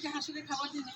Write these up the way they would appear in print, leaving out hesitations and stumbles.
থেকে হাঁসের খাবার দিনে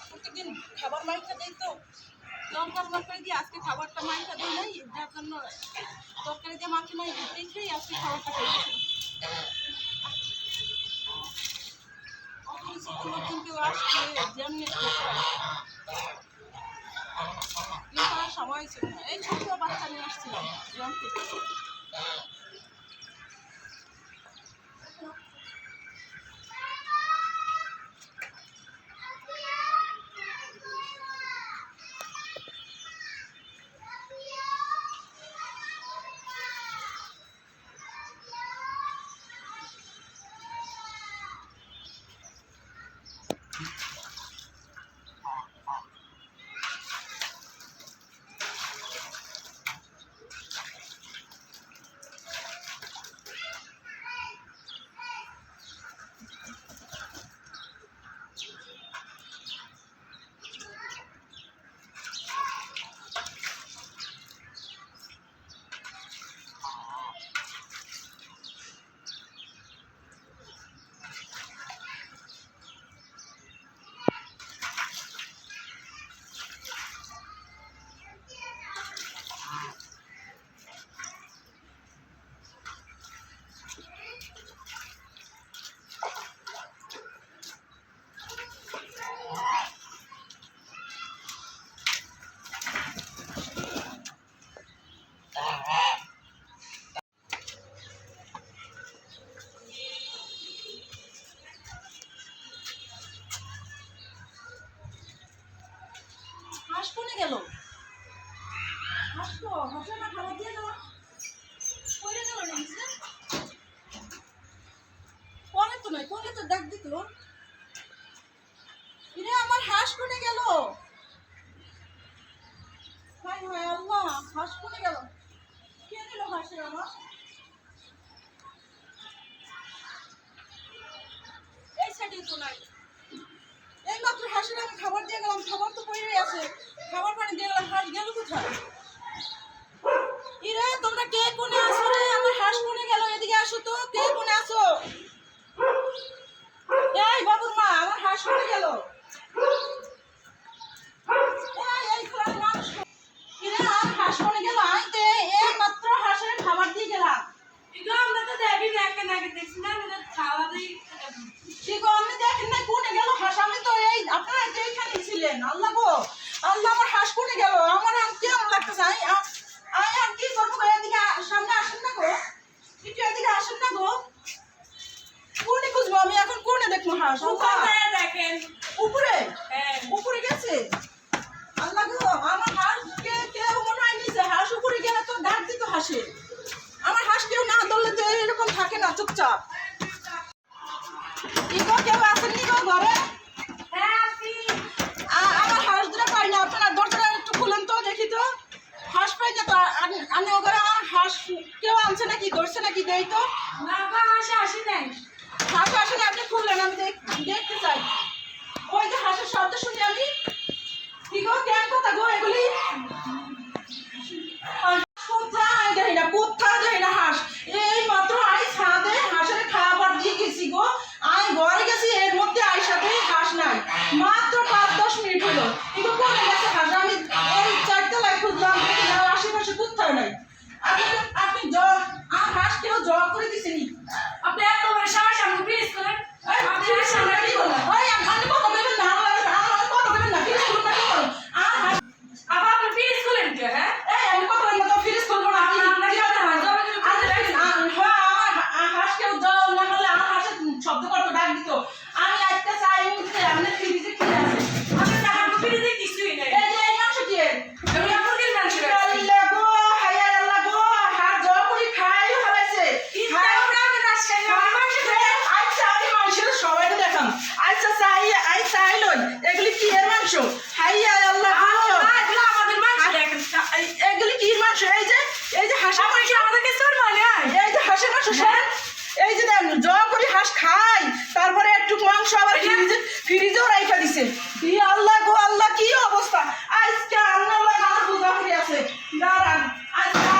প্রত্যেকদিন খাবার মাইকা দেয় তো লঙ্কা তরকারি দিয়ে আজকে খাবারটা মাইকা দেয় নাই যার জন্য তরকারি দিয়ে মাখি নাই দেখেই আজকে খাবারটা খাইছি নতুন কেউ আসছে যেমনি সময় ছিল না এই ছোট বাচ্চা নিয়ে আসছিলাম গ্রাম থেকে হাঁস কোনে গেল হাঁস তো হাঁসের না খাবার দিয়ে গেল কইরে গেল নিচে কোনে তো নাই কোনে তো ডাক দিত ইরে আমার হাঁস কোনে গেল হায় হায় আল্লাহ হাঁস কোনে গেল কে দিল হাঁসের আমার এই সাইডে তো নাই এই মাত্র হাঁসের আমি খাবার দিয়ে গেলাম খাবার তো পড়ে আছে খাবার পানি দিয়ে গেলাম হাঁস গেল কোথায় ইরে তোমরা কে কোনে আসো রে আমার হাঁস কোনে গেল এদিকে আসো তো কে কোনে আসো এই বাবুর মা আমার হাঁস কোনে গেল এই খোলার মানুষ ইরে আমার হাঁস কোনে গেল আইতে এই মাত্র হাঁসের খাবার দিয়ে গেলাম ইগো আমরা তো দেবি দেখে নাকি দেখছি না আমরা খাওয়া দিই ঠিক আমি দেখেন না কোনে গেল হাঁস আমি তো এই আপনারা তো এইখানে ছিলেন আল্লাহ গো আল্লাহ আমার হাঁস কোনে গেল আমার আম কেমন লাগতেছে আই আর কি করবো এদিকে সামনে আসেন না গো একটু এদিকে আসেন না গো কোনে খুঁজবো আমি এখন কোনে দেখবো হাঁস উপরে দেখেন উপরে হ্যাঁ উপরে গেছে আল্লাহ গো আমার হাঁস কেউ মনে হয় নিচে হাঁস উপরে গেলে তো ডাক দিত হাসে আমার হাঁস কেউ না ধরলে তো এরকম থাকে না চুপচাপ ইগো কেউ আসেননি গো ঘরে হ্যাঁ আসি আমার হাঁস দুটো পাই না আপনারা দরজাটা একটু খুলেন তো দেখি তো হাঁস পাই না তো আমি ওখানে আমার হাঁস কেউ আনছে নাকি ধরছে নাকি দেই তো না গো আসি নাই হাঁস আসেনি আপনি খুললেন আমি দেখতে চাই ওই যে হাঁসের শব্দ শুনি আমি। কি গো কেন কথা গো এগুলি? কোথায় যাই না, কোথায় যাই না হাঁস। এই মাত্র আই ছাদে হাঁসের খাবার দিয়ে গেছি গো। আই ঘরে গেছি, এর মধ্যে আই সাথে হাঁস নাই। মাত্র 5-10 মিনিট হলো। কিন্তু কোথায় গেছে হাঁস? আমি এই 4 তলায় খুঁজলাম, আশেপাশে কোথাও নাই। আপনি আর হাঁস কেউ জব করে দিছেনি? আপনি এত বড় সাহস আমাকে প্লিজ করেন। আপনি ফিরিজ করুন না, কি করুন? ওই আপনি কথা বলবেন না, আমার কথা বলবেন না, ফিরিজ করুন না, কি করুন? আর হাঁস আবার আপনি প্লিজ করেন কে? হ্যাঁ, এই আমি কথা বলবো না, তো ফিরিজ করবো না। আমি আমরা কি করতে হয়? জবাই করে আর দেখেন, আমার হাঁস কেউ জল না করলে আমার হাঁসের শব্দ করতো, ডাক দিত। আমি একটা চাই উঠতে, আপনার ফ্রিজে কি আছে? আপনি টাকা প্লিজে কিছুই নাই। এই যে এই মাংস কি এর? আমি আপনাদের মাংস আল্লাহ গো, হায় আল্লাহ গো, হাঁস জল করে খাইও ফেলাইছে। আচ্ছা আমি মাংসের সবাইকে দেখাম। আচ্ছা চাইলই এগুলি কি এর মাংস? হাই আল্লাহ গো, আমাদের মাংস দেখেন। এগুলি কি মাংস? এই যে হাঁসের মাংস, আমাদেরকে চোর মানে এই যে হাঁসের মাংস শোনেন, এই যে দেন জব করে হাঁস খাই, তারপরে একটু মাংস আবার ফ্রিজেও রাইখা দিছে। ই আল্লাহ গো আল্লাহ, কি অবস্থা আজকে। আল্লাহ আমার বুঝা ফিরে আছে। দাঁড়ান, আচ্ছা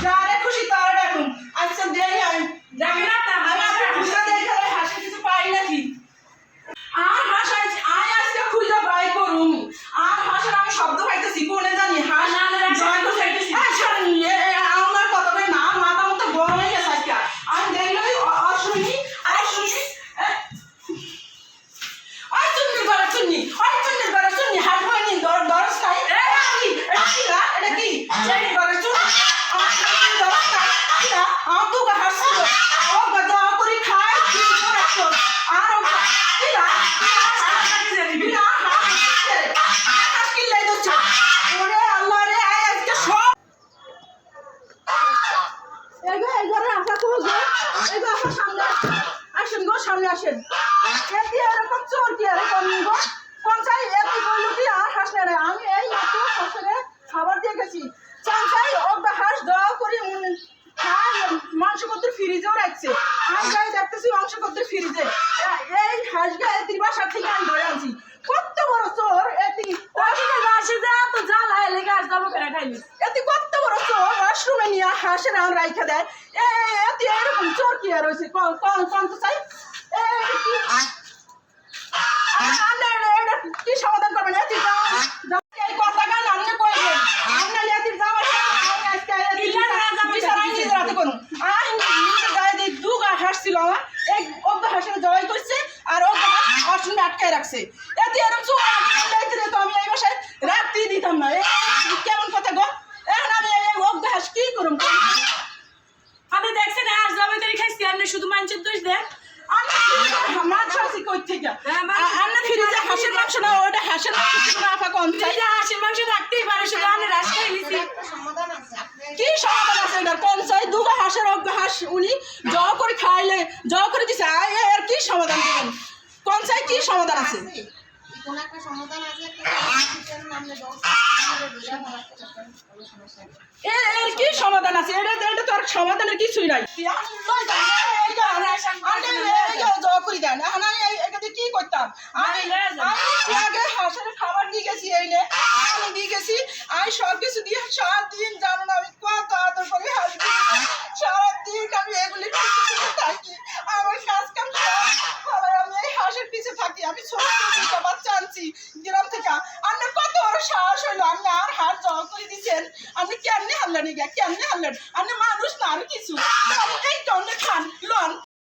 যারে খুশি তারা ডাকুন। আচ্ছা দেই আমি দেখেন আমি আপনার খুঁজে দেখে হাঁসের কিছু পাই নাকি। আর হাঁস আজকে খুঁজে বাই করুন। আর হাঁসের আমি শব্দ পাইতেছি, কোনে জানি হাঁস জয় করে খাইতেছি। আমার কথা বলে না, মাথা মতো গরম হয়ে গেছে আজকে। আমি দেখলেই অশুনি হাঁস বইনি দরস খাই। এটা কি আমার দুগা হাঁস ছিল, আমার জবা করে খাই আর সামনে আসেন। এরকম চোর কি এরকম কোন চাই এটি বললো কি আর হাঁস নেই। আমি এই মাত্র হাঁসের খাবার দিয়ে গেছি। চাই ওটা হাঁস দেওয়া করে মাংস করতে ফ্রিজেও রাখছে। আমি গায়ে দেখতেছি মাংস করতে ফ্রিজে। এই হাঁস গায়ে এতির বাসার থেকে আমি ধরে আনছি। কত বড় চোর এতি, এতি কত বড় চোর ওয়াশরুমে নিয়ে হাঁসের আম রাইখা দেয়। এতি এরকম চোর কি আর হয়েছে? কন তো চাই কি সমাধান করবেন? এই কথা গান আপনি কইবেন, আপনার এতির যাওয়ার দুগা হাঁস ছিল আমার, এই অব্দা হাঁসের জবাই করছে আর অব্দা হাঁস ওয়াশরুমে আটকায় রাখছে। এতে এরকম চোর তো আমি এই বাসায় রাখতেই দিতাম না। কেমন কথা গো? এখন আমি এই অব্দা হাঁস কি করুম? আপনি দেখছেন আর জবাই করে খাইছি, আপনি শুধু মাংসের দোষ দেন। মাংস আছে কই থেকে? আপনার ফ্রিজে হাঁসের মাংস না, ওটা হাঁসের মাংস ছিল না। আপা কম চাই, হাঁসের মাংস রাখতেই পারে, শুধু আমি রাস খাই নিছি। কি সমাধান আছে এটার? কোন চাই দুগা হাঁসের অজ্ঞ হাঁস উনি জব করে খাইলে জব করে দিছে, এর কি সমাধান দেবেন? কোন চাই কি সমাধান আছে? এর কি সমাধান আছে? এটা তো আর সমাধানের কিছুই নাই। জব করে দেন, এখন আমি এটাতে কি করতাম? আমি আগে হাঁসের খাবার দিয়ে গেছি, আমি দিয়ে গেছি। আমি সব কিছু দিয়ে সারাদিন জানো না আমি কত আদর করে হাঁস সারাদিন আমি এগুলি থাকি। আমার কাজ কাম আমি এই হাঁসের পিছে থাকি। আমি ছোট দুটো বাচ্চা আনছি গ্রাম থেকে। আপনি কত বড় সাহস হইলো? আপনি আর হাঁস জব করে দিচ্ছেন? আপনি কেমনে হারলেন? কেমনে হারলেন? আপনি মানুষ না আর কিছু? এই টনে খান লন।